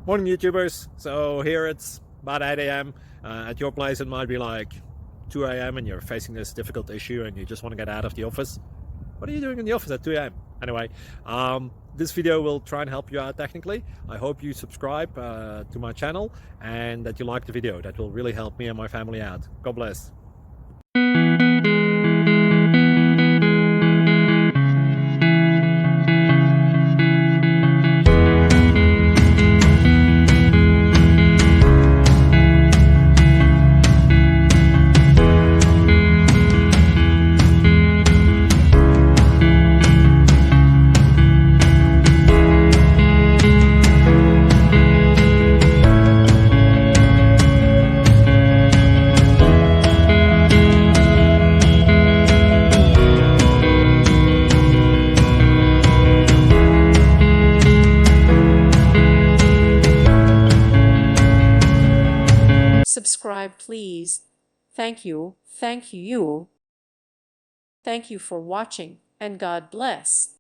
Morning YouTubers. So here it's about 8 a.m. At your place it might be like 2 a.m. and you're facing this difficult issue and you just want to get out of the office. What are you doing in the office at 2 a.m.? Anyway, this video will try and help you out technically. I hope you subscribe to my channel and that you like the video. That will really help me and my family out. God bless. Subscribe, please. Thank you. Thank you. Thank you for watching, and God bless.